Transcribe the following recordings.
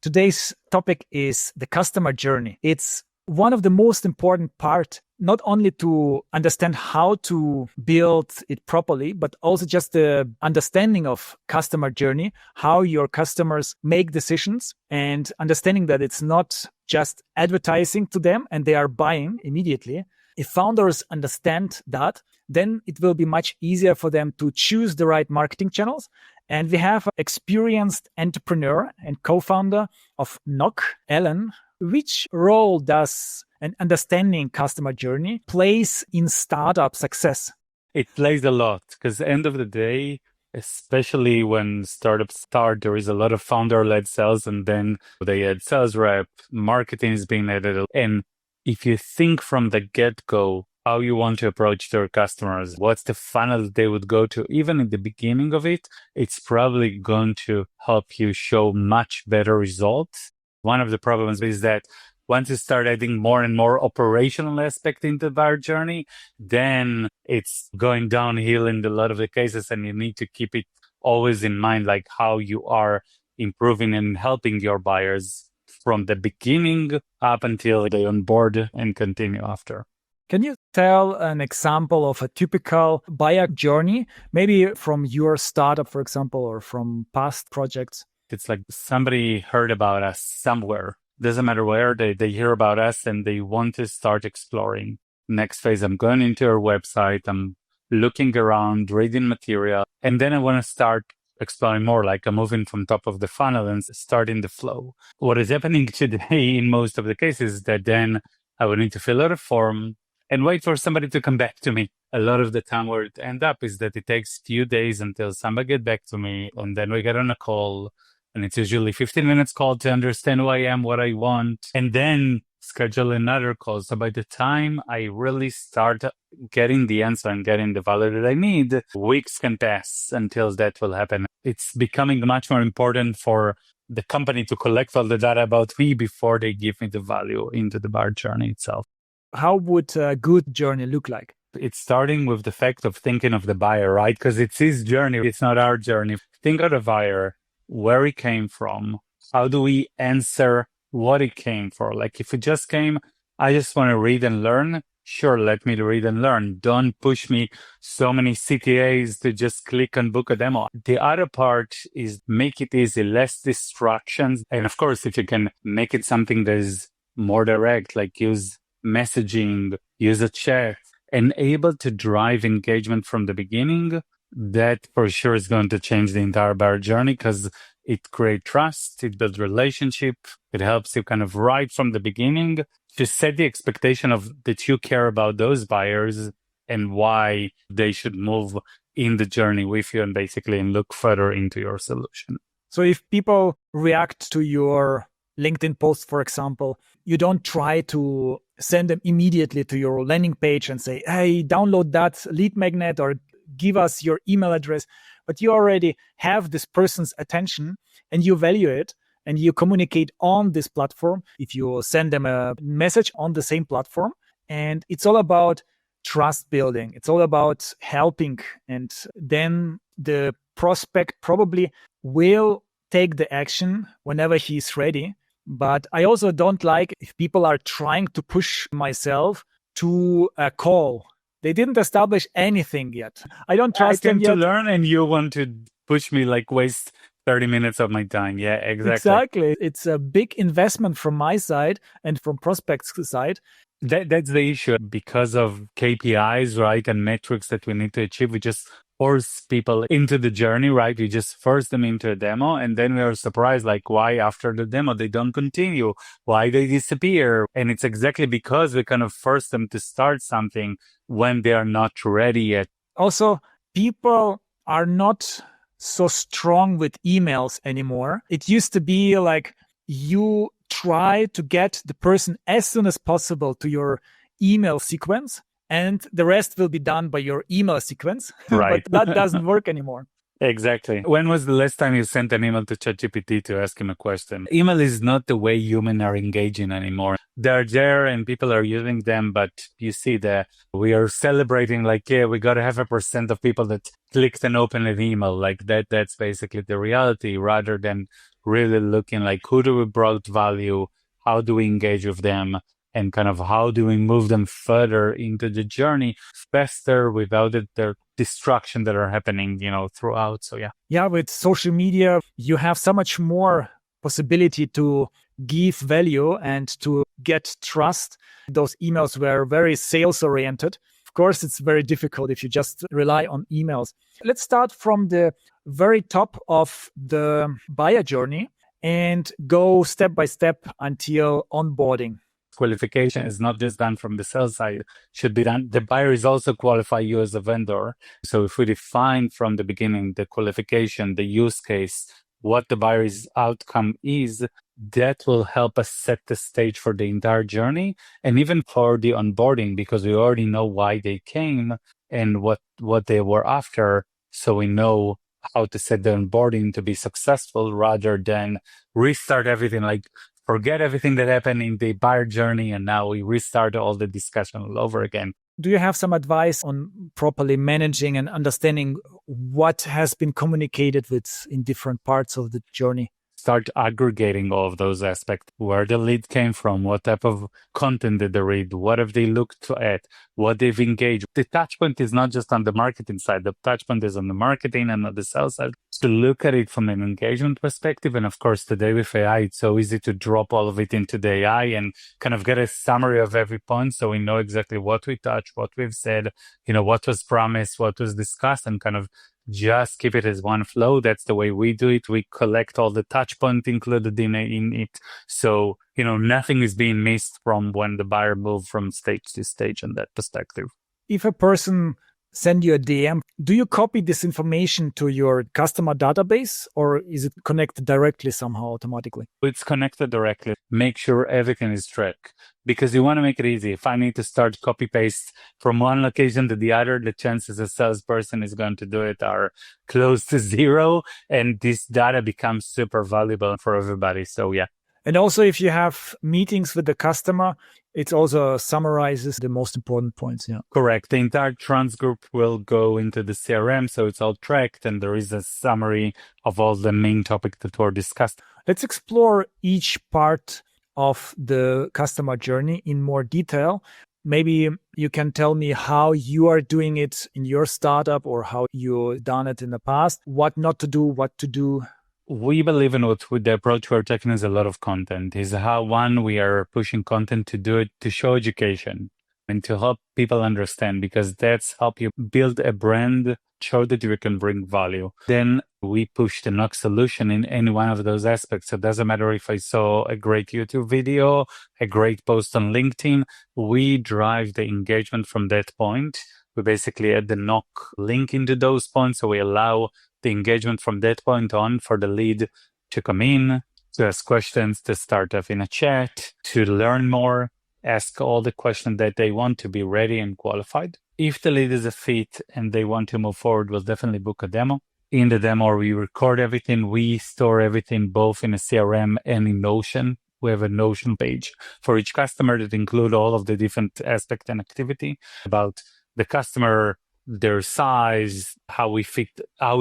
Today's topic is the customer journey. It's one of the most important part, not only to understand how to build it properly, but also just the understanding of customer journey, how your customers make decisions, and understanding that it's not just advertising to them and they are buying immediately. If founders understand that, then it will be much easier for them to choose the right marketing channels. And we have an experienced entrepreneur and co-founder of Knock, Alon. Which role does an understanding customer journey plays in startup success? It plays a lot because at the end of the day, especially when startups start, there is a lot of founder-led sales and then they add sales rep, marketing is being added. And if you think from the get-go how you want to approach their customers, what's the funnel that they would go to, even in the beginning of it, it's probably going to help you show much better results. One of the problems is that once you start adding more and more operational aspect into the buyer journey, then it's going downhill in a lot of the cases, and you need to keep it always in mind, like how you are improving and helping your buyers from the beginning up until they onboard and continue after. Can you tell an example of a typical buyer journey, maybe from your startup, for example, or from past projects? It's like somebody heard about us somewhere. Doesn't matter where, they hear about us and they want to start exploring. Next phase, I'm going into your website, I'm looking around, reading material, and then I want to start exploring more, like I'm moving from top of the funnel and starting the flow. What is happening today in most of the cases is that then I will need to fill out a form and wait for somebody to come back to me. A lot of the time where it ends up is that it takes a few days until somebody gets back to me, and then we get on a call. And it's usually 15 minutes call to understand who I am, what I want, and then schedule another call. So by the time I really start getting the answer and getting the value that I need, weeks can pass until that will happen. It's becoming much more important for the company to collect all the data about me before they give me the value into the buyer journey itself. How would a good journey look like? It's starting with the fact of thinking of the buyer, right? Because it's his journey. It's not our journey. Think of the buyer. Where he came from, how do we answer what he came for? Like if it just came, I just want to read and learn. Sure, let me read and learn. Don't push me so many CTAs to just click and book a demo. The other part is make it easy, less distractions. And of course, if you can make it something that is more direct, like use messaging, use a chat, and able to drive engagement from the beginning, that for sure is going to change the entire buyer journey because it creates trust, it builds relationship, it helps you kind of right from the beginning to set the expectation of that you care about those buyers and why they should move in the journey with you and basically look further into your solution. So if people react to your LinkedIn post, for example, you don't try to send them immediately to your landing page and say, hey, download that lead magnet or give us your email address, but you already have this person's attention and you value it and you communicate on this platform. If you send them a message on the same platform, and it's all about trust building. It's all about helping. And then the prospect probably will take the action whenever he's ready. But I also don't like if people are trying to push myself to a call. They didn't establish anything yet. I don't trust them yet. I tend to learn and you want to push me, like waste 30 minutes of my time. Yeah, exactly. It's a big investment from my side and from prospects' side. That's the issue. Because of KPIs, right, and metrics that we need to achieve, we just force people into the journey, right? We just force them into a demo, and then we are surprised, like, why after the demo they don't continue? Why they disappear? And it's exactly because we kind of force them to start something when they are not ready yet. Also, people are not so strong with emails anymore. It used to be like you try to get the person as soon as possible to your email sequence, and the rest will be done by your email sequence. Right. But that doesn't work anymore. Exactly. When was the last time you sent an email to ChatGPT to ask him a question? Email is not the way humans are engaging anymore. They're there and people are using them, but you see that we are celebrating like, yeah, we got to have 1% of people that clicked and opened an email like that. That's basically the reality rather than really looking like who do we brought value, how do we engage with them, and kind of how do we move them further into the journey faster without the distraction that are happening, throughout. So yeah. Yeah, with social media, you have so much more possibility to give value and to get trust. Those emails were very sales oriented. Of course, it's very difficult if you just rely on emails. Let's start from the very top of the buyer journey and go step by step until onboarding. Qualification is not just done from the sales side, should be done. The buyer is also qualify you as a vendor. So if we define from the beginning the qualification, the use case, what the buyer's outcome is, that will help us set the stage for the entire journey and even for the onboarding, because we already know why they came and what they were after. So we know how to set the onboarding to be successful rather than restart everything, like forget everything that happened in the buyer journey and now we restart all the discussion all over again. Do you have some advice on properly managing and understanding what has been communicated with in different parts of the journey? Start aggregating all of those aspects, where the lead came from, what type of content did they read, what have they looked at, what they've engaged. The touch point is not just on the marketing side. The touch point is on the marketing and on the sales side. To look at it from an engagement perspective. And of course, today with AI, it's so easy to drop all of it into the AI and kind of get a summary of every point. So we know exactly what we touched, what we've said, what was promised, what was discussed, and kind of just keep it as one flow. That's the way we do it. We collect all the touch points included in it. So, nothing is being missed from when the buyer moved from stage to stage in that perspective. If a person send you a DM, do you copy this information to your customer database or is it connected directly somehow automatically? It's connected directly. Make sure everything is tracked because you want to make it easy. If I need to start copy paste from one location to the other, the chances a salesperson is going to do it are close to zero. And this data becomes super valuable for everybody. So yeah. And also, if you have meetings with the customer, it also summarizes the most important points. Yeah, correct. The entire transgroup will go into the CRM, so it's all tracked, and there is a summary of all the main topics that were discussed. Let's explore each part of the customer journey in more detail. Maybe you can tell me how you are doing it in your startup or how you've done it in the past, what not to do, what to do. We believe in with the approach we're taking is a lot of content. Is how we are pushing content to do it, to show education and to help people understand, because that's help you build a brand, show that you can bring value. Then we push the knock solution in any one of those aspects. So it doesn't matter if I saw a great YouTube video, a great post on LinkedIn, we drive the engagement from that point. We basically add the knock link into those points. So we allow the engagement from that point on for the lead to come in, to ask questions, to start off in a chat, to learn more, ask all the questions that they want to be ready and qualified. If the lead is a fit and they want to move forward, we'll definitely book a demo. In the demo, we record everything. We store everything both in a CRM and in Notion. We have a Notion page for each customer that include all of the different aspects and activity about the customer, their size, how we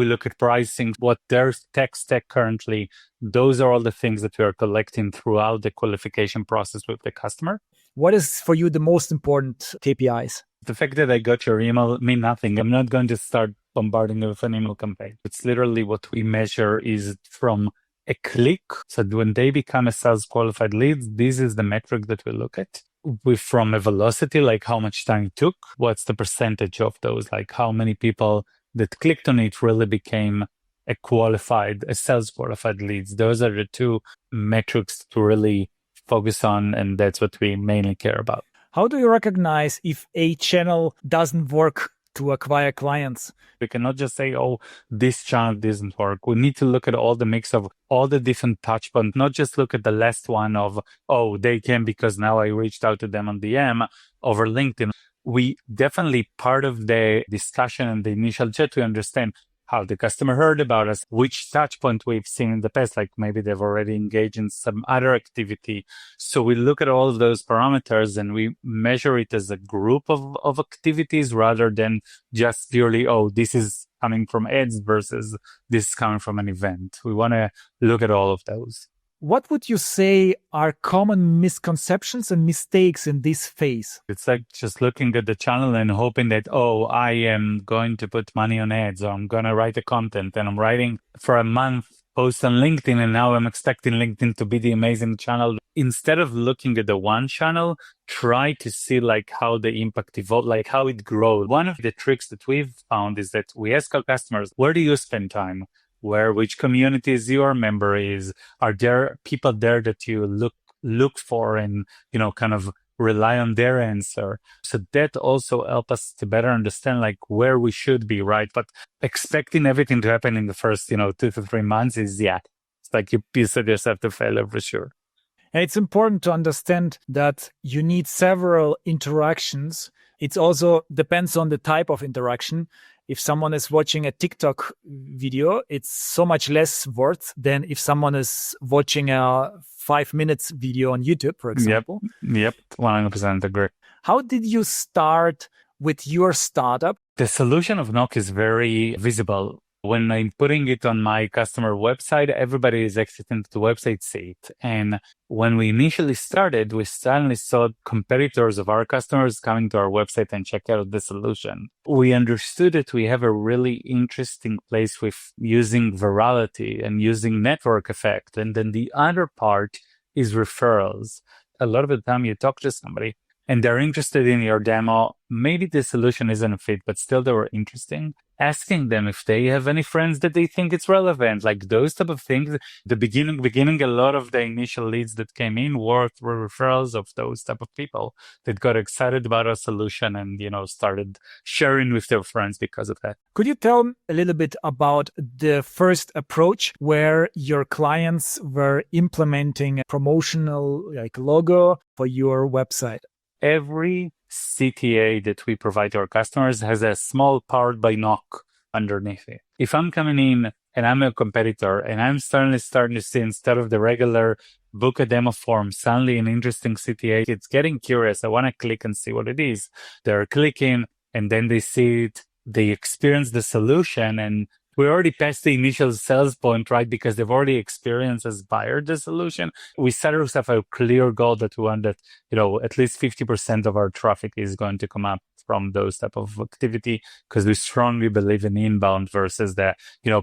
look at pricing, what their tech stack currently. Those are all the things that we are collecting throughout the qualification process with the customer. What is for you the most important KPIs? The fact that I got your email mean nothing. I'm not going to start bombarding you with an email campaign. It's literally what we measure is from a click. So when they become a sales qualified lead, this is the metric that we look at. From a velocity, like how much time it took, what's the percentage of those, like how many people that clicked on it really became a sales qualified leads. Those are the two metrics to really focus on, and that's what we mainly care about. How do you recognize if a channel doesn't work to acquire clients? We cannot just say, oh, this channel doesn't work. We need to look at all the mix of all the different touch points, not just look at the last one of, oh, they came because now I reached out to them on DM over LinkedIn. We definitely, part of the discussion and the initial chat, we understand how the customer heard about us, which touch point we've seen in the past, like maybe they've already engaged in some other activity. So we look at all of those parameters and we measure it as a group of activities rather than just purely, oh, this is coming from ads versus this is coming from an event. We want to look at all of those. What would you say are common misconceptions and mistakes in this phase? It's like just looking at the channel and hoping that, oh, I am going to put money on ads, or I'm going to write the content, and I'm writing for a month, post on LinkedIn, and now I'm expecting LinkedIn to be the amazing channel. Instead of looking at the one channel, try to see like how the impact evolves, like how it grows. One of the tricks that we've found is that we ask our customers, where do you spend time? Which communities your member is? Are there people there that you look for and, kind of rely on their answer? So that also helps us to better understand like where we should be, right? But expecting everything to happen in the first, 2 to 3 months is, it's like you set yourself to failure for sure. And it's important to understand that you need several interactions. It also depends on the type of interaction. If someone is watching a TikTok video, it's so much less worth than if someone is watching a 5 minutes video on YouTube, for example. Yep, 100% agree. How did you start with your startup? The solution of Knock is very visible. When I'm putting it on my customer website, everybody is exiting the website, see it. And when we initially started, we suddenly saw competitors of our customers coming to our website and check out the solution. We understood that we have a really interesting place with using virality and using network effect. And then the other part is referrals. A lot of the time you talk to somebody and they're interested in your demo. Maybe the solution isn't a fit, but still they were interesting. Asking them if they have any friends that they think it's relevant, like those type of things. The beginning, a lot of the initial leads that came in were referrals of those type of people that got excited about our solution and, started sharing with their friends because of that. Could you tell a little bit about the first approach where your clients were implementing a promotional logo for your website? Every CTA that we provide to our customers has a small Powered by Knock underneath it. If I'm coming in and I'm a competitor and I'm starting to see instead of the regular book a demo form, suddenly an interesting CTA, it's getting curious. I want to click and see what it is. They're clicking and then they see it, they experience the solution, and we already passed the initial sales point, right? Because they've already experienced as buyer the solution. We set ourselves a clear goal that we want that, at least 50% of our traffic is going to come up from those type of activity, because we strongly believe in inbound versus the,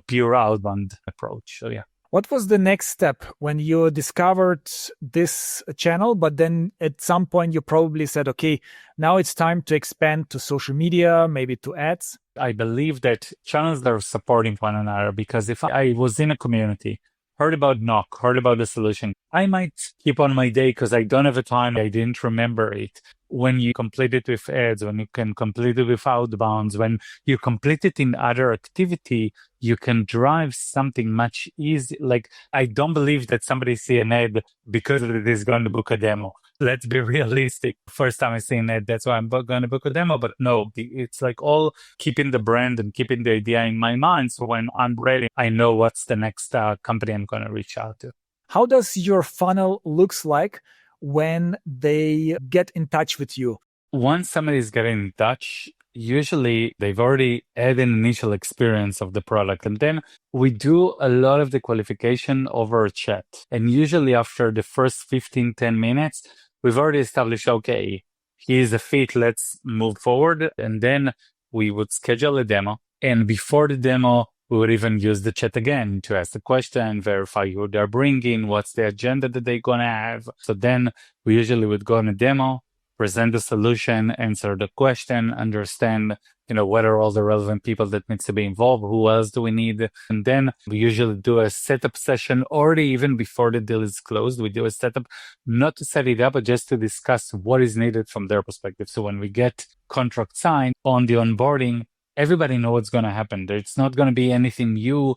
pure outbound approach. So, yeah. What was the next step when you discovered this channel, but then at some point you probably said, okay, now it's time to expand to social media, maybe to ads? I believe that channels are supporting one another, because if I was in a community, heard about Knock, heard about the solution, I might keep on my day because I don't have a time, I didn't remember it. When you complete it with ads, when you can complete it with outbounds, when you complete it in other activity, you can drive something much easier. Like, I don't believe that somebody see an ad because it is going to book a demo. Let's be realistic. First time I see an ad, that's why I'm going to book a demo. But no, it's like all keeping the brand and keeping the idea in my mind. So when I'm ready, I know what's the next company I'm going to reach out to. How does your funnel looks like when they get in touch with you? Once somebody is getting in touch, usually they've already had an initial experience of the product. And then we do a lot of the qualification over chat. And usually after the first 10 minutes, we've already established, okay, he is a fit, let's move forward. And then we would schedule a demo. And before the demo, we would even use the chat again to ask the question, verify who they're bringing, what's the agenda that they're going to have. So then we usually would go on a demo, present the solution, answer the question, understand, what are all the relevant people that needs to be involved, who else do we need? And then we usually do a setup session already even before the deal is closed. We do a setup, not to set it up, but just to discuss what is needed from their perspective. So when we get contract signed on the onboarding, everybody knows what's going to happen. It's not going to be anything new.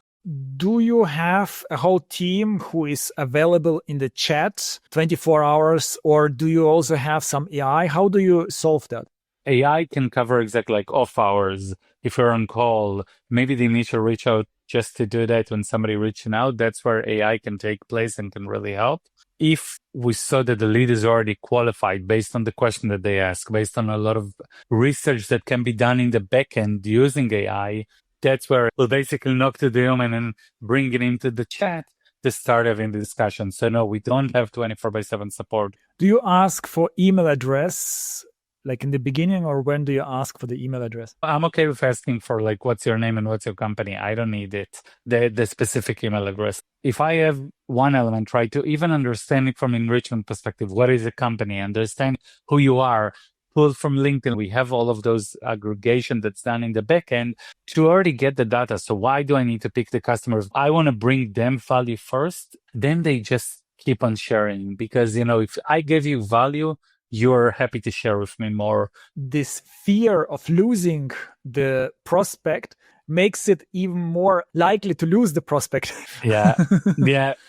Do you have a whole team who is available in the chat 24 hours, or do you also have some AI? How do you solve that? AI can cover exactly like off hours. if you're on call, maybe the initial reach out just to do that when somebody reaching out, that's where AI can take place and can really help. If we saw that the lead is already qualified based on the question that they ask, based on a lot of research that can be done in the backend using AI, that's where we'll basically knock to the human and bring it into the chat to start having the discussion. So no, we don't have 24/7 support. Do you ask for email address like in the beginning, or when do you ask for the email address? I'm okay with asking for like, what's your name and what's your company? I don't need it, the specific email address. If I have one element, try to even understand it from enrichment perspective. What is a company? Understand who you are. Pull from LinkedIn. We have all of those aggregation that's done in the backend to already get the data. So why do I need to pick the customers? I want to bring them value first. Then they just keep on sharing, because, if I give you value, you're happy to share with me more. This fear of losing the prospect makes it even more likely to lose the prospect. Yeah,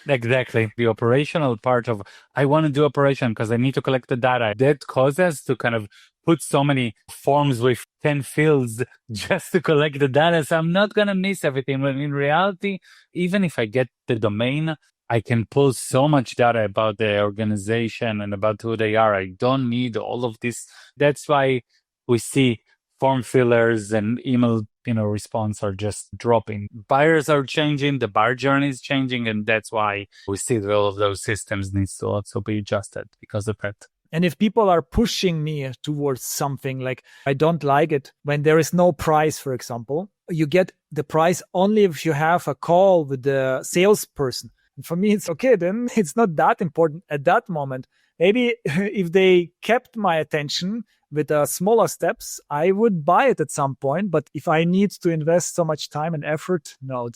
exactly. The operational part of, I want to do operation because I need to collect the data. That causes to kind of put so many forms with 10 fields just to collect the data. So I'm not going to miss everything. But in reality, even if I get the domain, I can pull so much data about the organization and about who they are. I don't need all of this. That's why we see form fillers and email, response are just dropping. Buyers are changing, the buyer journey is changing, and that's why we see that all of those systems needs to also be adjusted because of it. And if people are pushing me towards something, like I don't like it when there is no price, for example, you get the price only if you have a call with the salesperson. And for me, it's okay. Then it's not that important at that moment. Maybe if they kept my attention with smaller steps, I would buy it at some point. But if I need to invest so much time and effort, no.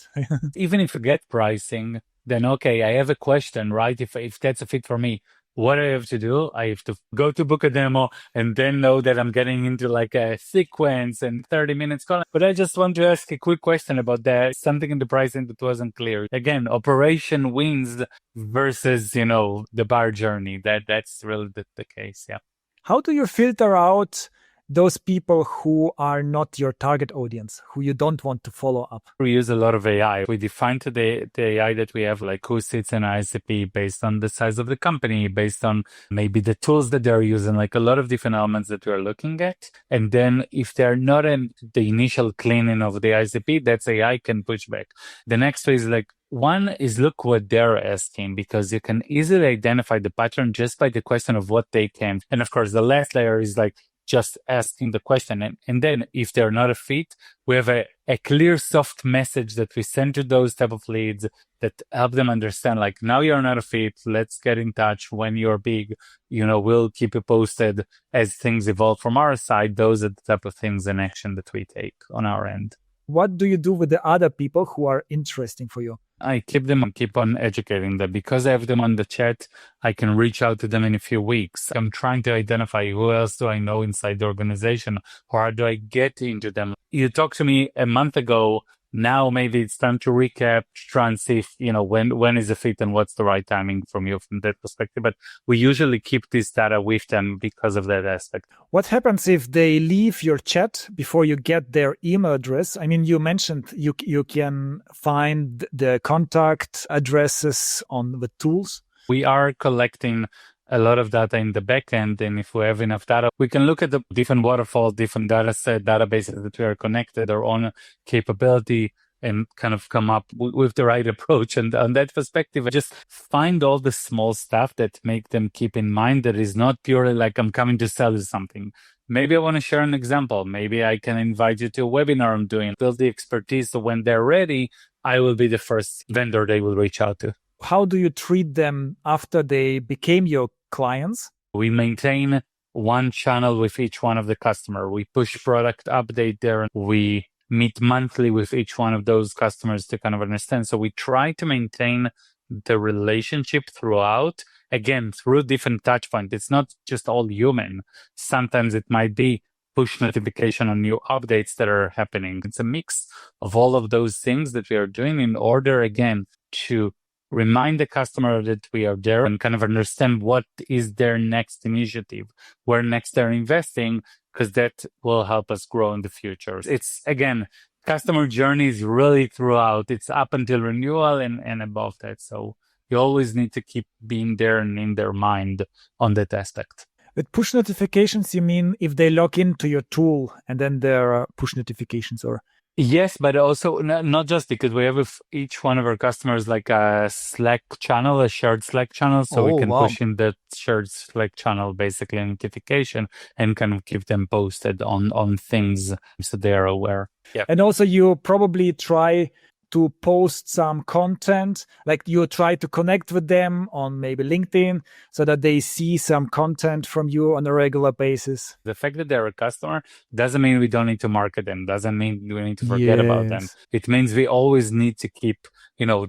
Even if you get pricing, then okay, I have a question, right? If that's a fit for me, what I have to do, I have to go to book a demo and then know that I'm getting into like a sequence and 30 minutes call. But I just want to ask a quick question about that. Something in the pricing that wasn't clear. Again, operation wins versus, the buyer journey. That's really the case. Yeah. How do you filter out those people who are not your target audience, who you don't want to follow up? We use a lot of AI. We define today the AI that we have, like who sits in ICP based on the size of the company, based on maybe the tools that they're using, like a lot of different elements that we're looking at. And then if they're not in the initial cleaning of the ICP, that's AI can push back. The next phase is one is look what they're asking, because you can easily identify the pattern just by the question of what they can. And of course, the last layer is just asking the question. And then if they're not a fit, we have a clear soft message that we send to those type of leads that help them understand, now you're not a fit, let's get in touch when you're big, we'll keep you posted as things evolve from our side. Those are the type of things and action that we take on our end. What do you do with the other people who are interesting for you? I keep them and keep on educating them. Because I have them on the chat, I can reach out to them in a few weeks. I'm trying to identify who else do I know inside the organization, or how do I get into them. You talked to me a month ago. Now maybe it's time to recap, try and see if, when is a fit and what's the right timing from that perspective. But we usually keep this data with them because of that aspect. What happens if they leave your chat before you get their email address? I mean, you mentioned you can find the contact addresses on the tools. We are collecting a lot of data in the backend, and if we have enough data, we can look at the different waterfalls, different databases that we are connected, our own capability, and kind of come up with the right approach. And on that perspective, I just find all the small stuff that make them keep in mind that is not purely like I'm coming to sell you something. Maybe I want to share an example. Maybe I can invite you to a webinar I'm doing, build the expertise, so when they're ready, I will be the first vendor they will reach out to. How do you treat them after they became your clients? We maintain one channel with each one of the customer. We push product update there. We meet monthly with each one of those customers to kind of understand. So we try to maintain the relationship throughout, again, through different touch points. It's not just all human. Sometimes it might be push notification on new updates that are happening. It's a mix of all of those things that we are doing in order, again, to remind the customer that we are there and kind of understand what is their next initiative, where next they're investing, because that will help us grow in the future. It's, again, customer journey is really throughout. It's up until renewal and above that. So you always need to keep being there and in their mind on that aspect. With push notifications, you mean if they log into your tool and then there are push notifications, or? Yes, but also not just because we have with each one of our customers like a Slack channel, a shared Slack channel, so we can push in that shared Slack channel basically a notification and kind of keep them posted on things so they are aware. Yeah. And also you probably try to post some content, like you try to connect with them on maybe LinkedIn so that they see some content from you on a regular basis. The fact that they're a customer doesn't mean we don't need to market them, doesn't mean we need to forget about them. It means we always need to keep,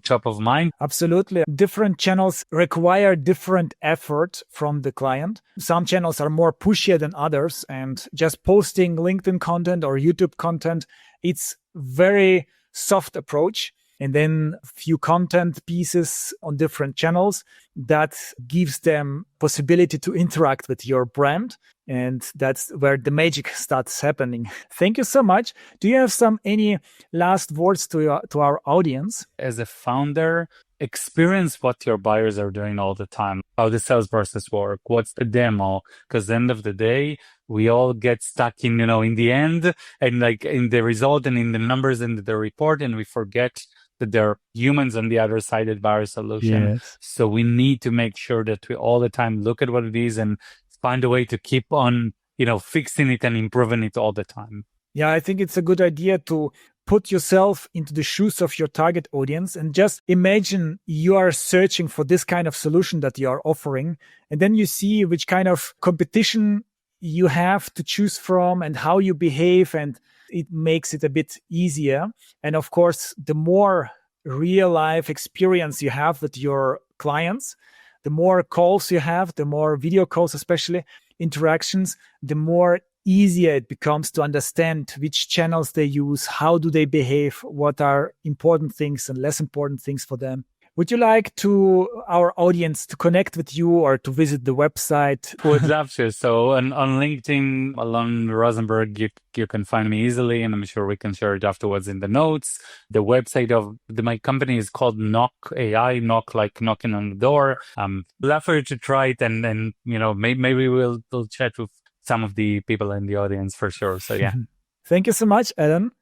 top of mind. Absolutely. Different channels require different effort from the client. Some channels are more pushy than others, and just posting LinkedIn content or YouTube content, it's very soft approach, and then a few content pieces on different channels that gives them possibility to interact with your brand, and that's where the magic starts happening. Thank you so much. Do you have any last words to our audience? As a founder, experience what your buyers are doing all the time, how the sales process work, what's the demo, because at the end of the day, we all get stuck in the end and like in the result and in the numbers and the report, and we forget that there are humans on the other side that buy our solution. Yes. So we need to make sure that we all the time look at what it is and find a way to keep on, fixing it and improving it all the time. Yeah, I think it's a good idea to put yourself into the shoes of your target audience and just imagine you are searching for this kind of solution that you are offering. And then you see which kind of competition you have to choose from and how you behave, and it makes it a bit easier. And of course, the more real life experience you have with your clients, the more calls you have, the more video calls, especially interactions, the more easier it becomes to understand which channels they use, how do they behave, what are important things and less important things for them. Would you like our audience to connect with you or to visit the website? Would love to. So on LinkedIn, Alon Rosenberg, you can find me easily, and I'm sure we can share it afterwards in the notes. The website of my company is called Knock AI, knock like knocking on the door. Love for you to try it, and maybe we'll chat with some of the people in the audience for sure. So yeah. Thank you so much, Alon.